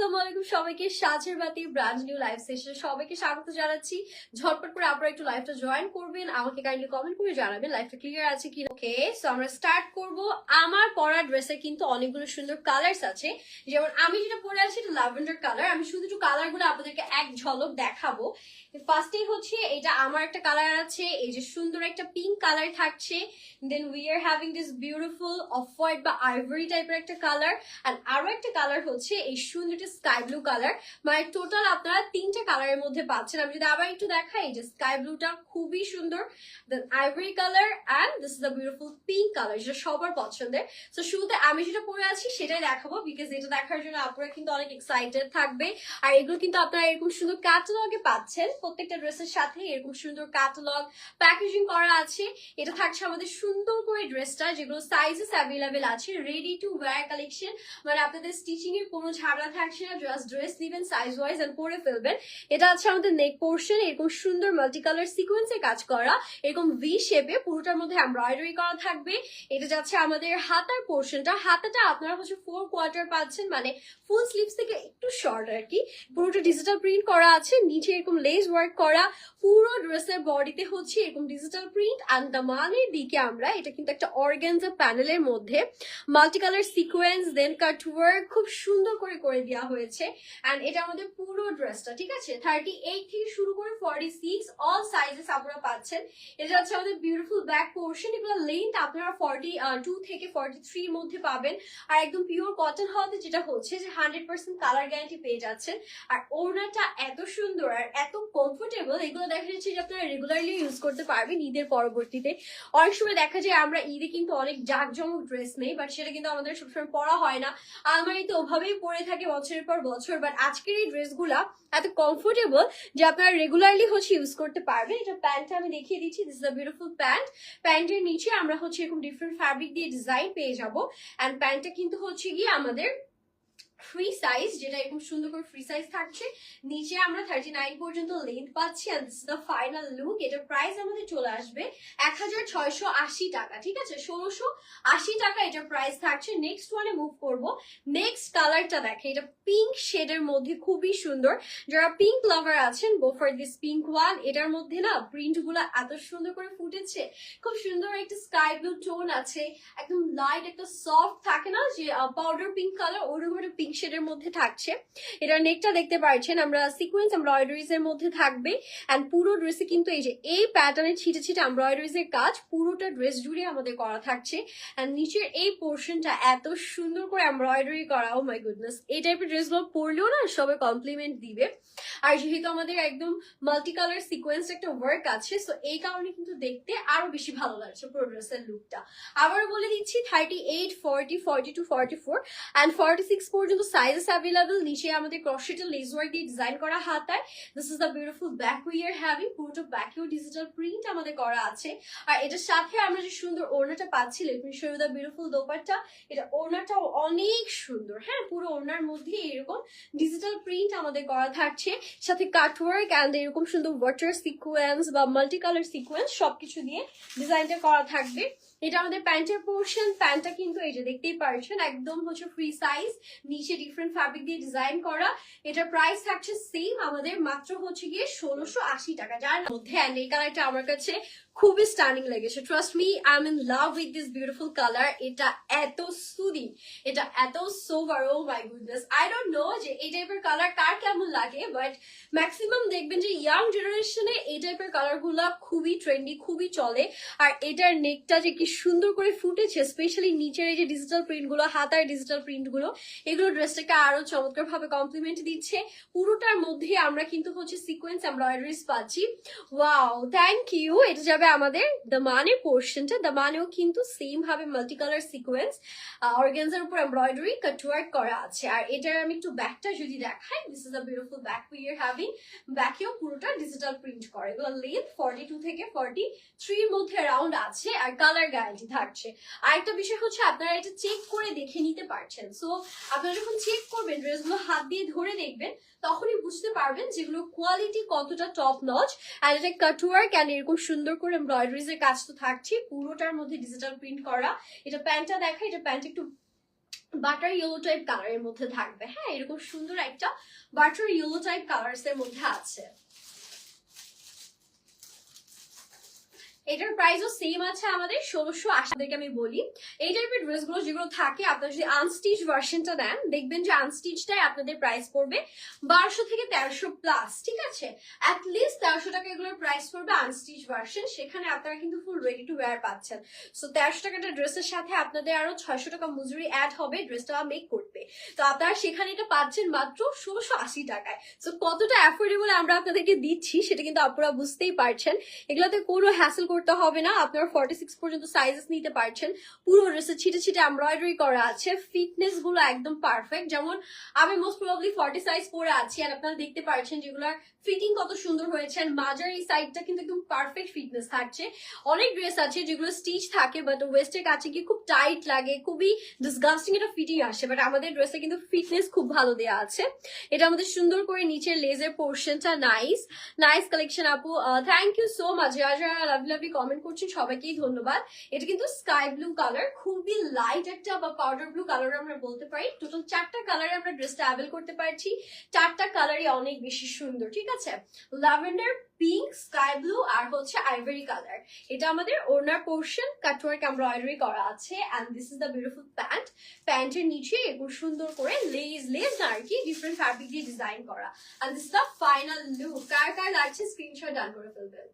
আসসালামু আলাইকুম সবাইকে সাজের বাতি ব্র্যান্ড নিউ লাইভ সেশনে সবাইকে স্বাগত জানাচ্ছি। ঝটপট করে আপনারা একটু লাইভটা জয়েন করবেন, আমাকে কাইন্ডলি কমেন্ট করে জানাবেন লাইভটা ক্লিয়ার আছে কি। ওকে, সো আমরা স্টার্ট করব। আমার পরা ড্রেসে কিন্তু অনেকগুলো সুন্দর কালারস আছে। যেমন আমি যেটা পরে আছি এটা ল্যাভেন্ডার কালার। আমি শুধু একটু কালারগুলো আপনাদেরকে এক ঝলক দেখাবো। ফার্স্টেই হচ্ছে এটা আমার একটা কালার আছে, এই যে সুন্দর একটা পিঙ্ক কালার থাকছে। Then we are having this beautiful of white বা আইভরি টাইপের একটা কালার। আর আরো একটা কালার হচ্ছে এই সুন্দর স্কাই ব্লু কালার। মানে টোটাল আপনারা তিনটা কালারের মধ্যে পাচ্ছেন। আমি যদি আবার একটু দেখাই, এই যে স্কাই ব্লুটা খুবই সুন্দর, then ivory colour and this is the beautiful pink colour, যেটা সবার পছন্দের। তো শুরুতে আমি যেটা পরে আছি সেটাই দেখাবো, বিকজ এটা দেখার জন্য আপনারা কিন্তু অনেক এক্সাইটেড থাকবে। আর এগুলো কিন্তু আপনারা এরকম সুন্দর ক্যাটালগে পাচ্ছেন, প্রত্যেকটা ড্রেসের সাথে এরকম সুন্দর ক্যাটালগ প্যাকেজিং করা আছে। এটা থাকছে আমাদের সুন্দর করে ড্রেসটা, যেগুলো সাইজেস অ্যাভেলেবেল আছে, রেডি টু ওয়্যার কালেকশন। মানে আপনাদের স্টিচিং এর কোনো ঝামেলা থাকছে না, জাস্ট ড্রেস নেবেন সাইজ ওয়াইজ এন্ড পরে ফেলবেন। এটা আছে আমাদের নেক পোর্শন, এরকম সুন্দর মাল্টি কালার সিকোয়েন্সে কাজ করা, এরকম ভি শেপে পুরোটার মধ্যে এমব্রয়ডারি করা থাকবে। এটা যাচ্ছে আমাদের হাতার পোর্শনটা, হাতাটা আপনারা হচ্ছে 4 কোয়ার্টার পাচ্ছেন, মানে ফুল স্লিভস থেকে একটু শর্ট আর কি। পুরোটা ডিজিটাল প্রিন্ট করা আছে, নিচে এরকম লেস ওয়ার্ক করা। পুরো ড্রেসের বডিতে হচ্ছে এরকম ডিজিটাল প্রিন্ট। অ্যান্ড দামানের দিকে আমরা এটা কিন্তু একটা অর্গানজা প্যানেলের মধ্যে মাল্টি কালার সিকোয়েন্স দেন কাট ওয়ার্ক খুব সুন্দর করে করে দেওয়া হয়েছে। এন্ড এটা আমাদের পুরো ড্রেসটা, ঠিক আছে, 38 থেকে শুরু করে 46 অল সাইজেস আপনারা পাচ্ছেন। এটা হচ্ছে আমাদের বিউটিফুল ব্যাক পোর্শন। এগুলো লেন্থ আপনারা 42 থেকে 43 এর মধ্যে পাবেন। আর একদম পিওর কটন হওয়াতে যেটা হচ্ছে যে 100% কালার গ্যারান্টি পেয়ে যাচ্ছেন। আর ওড়নাটা এত সুন্দর আর এত কমফোর্টেবল, এগুলো দেখা যাচ্ছে যে আপনারা রেগুলারলি ইউজ করতে পারবেন ঈদের পরবর্তীতে। অনেক সময় দেখা যায় আমরা ঈদে কিন্তু অনেক জাঁকজমক ড্রেস নেই, বাট সেটা কিন্তু আমাদের সবসময় পরা হয় না, আলমারিতে ওভাবেই পরে থাকে বছরের পর বছর। বাট আজকের এই ড্রেসগুলা এত কমফোর্টেবল যে আপনারা রেগুলারলি হচ্ছে ইউজ করতে পারবেন। এটা প্যান্টটা আমি দেখিয়ে দিচ্ছি, this is a beautiful pant. প্যান্টের নিচে আমরা হচ্ছে এরকম ডিফারেন্ট ফ্যাব্রিক দিয়ে ডিজাইন পেয়ে যাবো। অ্যান্ড প্যান্টটা কিন্তু হচ্ছে গিয়ে আমাদের ফ্রি সাইজ, যেটা এরকম সুন্দর করে ফ্রি সাইজ থাকছে। নিচে আমরা 39 পর্যন্ত লেন্থ পাচ্ছি। And this is the final look. এটার প্রাইস আমাদের চলে আসবে 1680 টাকা, ঠিক আছে, 1680 টাকা এটার প্রাইস থাকছে। নেক্সট ওয়ানে মুভ করব। নেক্সট কালারটা দেখে, এটা পিঙ্ক শেডের মধ্যে খুবই সুন্দর। যারা পিঙ্ক লাভার আছেন, go for this pink one. এটার মধ্যে না প্রিন্ট গুলো এত সুন্দর করে ফুটেছে, খুব সুন্দর একটা স্কাই ব্লু টোন আছে, একদম লাইট একটা সফট থাকে না যে পাউডার পিঙ্ক কালার, ওরকম একটা পিঙ্ক শেডের মধ্যে থাকছে। এটার নেকটা দেখতে পাচ্ছেন আমরা সিকোয়েন্স এমব্রয়ডারিজ এর মধ্যে থাকবে। এন্ড পুরো ড্রেসে কিন্তু এই যে এই প্যাটার্নের ছিটে ছিটে এমব্রয়ডারিজ এর কাজ পুরোটা ড্রেস জুড়ে আমাদের করা থাকছে। এন্ড নিচের এই পোর্শনটা এত সুন্দর করে এমব্রয়ডারি করা, ও মাই গুডনেস, এই টাইপের ড্রেসগুলো পরলেও না সবাই কমপ্লিমেন্ট দিবে। আর যেহেতু আমাদের একদম মাল্টি কালার সিকোয়েন্স একটা ওয়ার্ক আছে, সো এই কারণে কিন্তু দেখতে আরো বেশি ভালো লাগছে পুরো ড্রেসের লুকটা। আবারও বলে দিচ্ছি 38, 40, 42, 44 অ্যান্ড 46 পর্যন্ত সাইজেস অ্যাভেলেবল। নিচে আমাদের ক্রসেটের লেস ওয়ার্ক দিয়ে ডিজাইন করা হাতায়। This is the beautiful back we are having, পুরোটা ব্যাকেও ডিজিটাল প্রিন্ট আমাদের করা আছে। আর এটার সাথে আমরা যে সুন্দর ওড়নাটা পাচ্ছি, let me show you the beautiful dupatta. এটা ওড়নাটাও অনেক সুন্দর, হ্যাঁ, পুরো ওড়নার মধ্যে এরকম ডিজিটাল প্রিন্ট আমাদের করা থাকছে, সাথে কাটওয়ার্ক অ্যান্ড এরকম সুন্দর ওয়াটার সিকোয়েন্স বা মাল্টি কালার সিকোয়েন্স সবকিছু দিয়ে ডিজাইনটা করা থাকবে। এটা আমাদের প্যান্টের পোর্শন। প্যান্টটা কিন্তু এই যে দেখতেই পারছেন একদম হচ্ছে ফ্রি সাইজ, নিচে ডিফারেন্ট ফ্যাব্রিক দিয়ে ডিজাইন করা। এটার প্রাইস থাকছে সেম আমাদের মাত্র হচ্ছে গিয়ে 1680 টাকা, যার মধ্যে। অ্যান্ড এই কালারটা আমার কাছে খুবই স্টানিং লেগেছে, trust me, I am in love with this beautiful colour. এটা এত সুদিং, এটা এত sober, oh my goodness, I don't know যে এই টাইপের কালার কার কেমন লাগে, বাট ম্যাক্সিমাম দেখবেন যে ইয়াং জেনারেশনে এই টাইপের কালার গুলা খুবই ট্রেন্ডি, খুবই চলে। আর এটার নেকটা যে কি সুন্দর করে ফুটেছে, স্পেশালি নিচের এই যে ডিজিটাল প্রিন্ট গুলো, হাতার ডিজিটাল প্রিন্ট গুলো, এগুলো ড্রেসটাকে আরো চমৎকার ভাবে কমপ্লিমেন্ট দিচ্ছে। পুরোটার মধ্যে আমরা কিন্তু হচ্ছে সিকোয়েন্স এমব্রয়ডারিজ পাচ্ছি। Wow, thank you. এটা যাবে আমাদের দামানের পোর্শনটা। দামানেও কিন্তু সেম ভাবে মাল্টি কালার সিকোয়েন্স অর্গানজার উপর এমব্রয়ডারি কাটওয়ার্ক করা আছে। আর এটার আমি একটু ব্যাকটা যদি দেখাই, this is a beautiful back we are having. ব্যাকেও পুরোটা ডিজিটাল প্রিন্ট করে। এগুলো লেন্থ 42 থেকে 43 এর মধ্যে অ্যারাউন্ড আছে। আর কালার গ্যারান্টি থাকছে। আরেকটা বিষয় হচ্ছে আপনারা এটা চেক করে দেখে নিতে পারছেন। সো আপনারা যখন চেক করবেন, ড্রেসগুলো হাত দিয়ে ধরে দেখবেন, তখনই বুঝতে পারবেন যেগুলো কোয়ালিটি কতটা টপ নচ। আর এটা কাটওয়ার্ক অ্যান্ড এরকম সুন্দর করে এমব্রয়ডারিজ এর কাজ তো থাকছে, পুরোটার মধ্যে ডিজিটাল প্রিন্ট করা। এটা প্যান্টটা দেখা, এটা প্যান্ট একটু বাটার ইয়েলো টাইপ কালারের মধ্যে থাকবে। হ্যাঁ, এরকম সুন্দর একটা বাটার ইয়েলো টাইপ কালার্স এর মধ্যে আছে। এটার প্রাইসও সেম আছে আমাদের 1680। আমি বলি এই টাইপের ড্রেসগুলো যেগুলো থাকে, আপনারা যদি আনস্টিচ ভার্সনটা নেন দেখবেন যে আনস্টিচটাই আপনাদের প্রাইস পড়বে 1200 থেকে 1300 প্লাস। ঠিক আছে, অ্যাটলিস্ট 1300 টাকা এগুলোর প্রাইস পড়বে আনস্টিচ ভার্সন। সেখানে আপনারা কিন্তু ফুল রেডি টু ওয়্যার পাচ্ছেন। সো 1300 টাকাটা ড্রেসের সাথে আপনাদের আরো 600 টাকা মজুরি অ্যাড হবে ড্রেসটা মেক করতে। তো আপনারা সেখানে এটা পাচ্ছেন মাত্র 1680 টাকায়। সো কতটা অ্যাফোর্ডেবল আমরা আপনাদেরকে দিচ্ছি সেটা কিন্তু আপনারা বুঝতেই পারছেন। এগুলোতে কোনো হ্যাসেল করতে হবে না, আপনারা 46 পর্যন্ত সাইজেস নিতে পারছেন। পুরো ড্রেসে ছিটে ছিটে এমব্রয়ডারি করা আছে, ফিটনেস গুলো একদম পারফেক্ট। যেমন আমি মোস্ট প্রবাবলি 40 সাইজ পরে আছি, আর আপনারা দেখতে পাচ্ছেন যেগুলোর ফিটিং কত সুন্দর হয়েছে। মাজার এই সাইডটা কিন্তু একদম পারফেক্ট ফিটনেস থাকছে। অনেক ড্রেস আছে যেগুলো স্টিচ থাকে বাট ওয়েস্টের কাছে গিয়ে খুব টাইট লাগে, খুবই ডিসগাস্টিং একটা ফিটিং আসে, বাট আমাদের ড্রেসে কিন্তু ফিটনেস খুব ভালো দেওয়া আছে। এটা আমাদের সুন্দর করে নিচের লেজের পোর্শনটা নাইস নাইস কালেকশন আপু, থ্যাংক ইউ সো মাচ। যারা লাভলি লাভলি কমেন্ট করছেন সবাইকেই ধন্যবাদ। এটা কিন্তু স্কাই ব্লু কালার, খুবই লাইট একটা বা পাউডার ব্লু কালার আমরা বলতে পারি। টোটাল 4টা কালারে আমরা ড্রেসটা অ্যাভেল করতে পারছি, 4টা কালারই অনেক বেশি সুন্দর। ঠিক আছে, ল্যাভেন্ডার, পিঙ্ক, স্কাই ব্লু আর হচ্ছে আইভরি কালার। এটা আমাদের ওড়নার পোর্শন, কাটওয়ার্ক এমব্রয়ডারি করা আছে। And this is the beautiful pant. প্যান্টের নিচে এরকম সুন্দর করে লেস না আর কি ডিফারেন্ট ফ্যাব্রিক দিয়ে ডিজাইন করা। And this is the final look. কার কার লাগছে স্ক্রিনশট ডান করে ফেলবেন।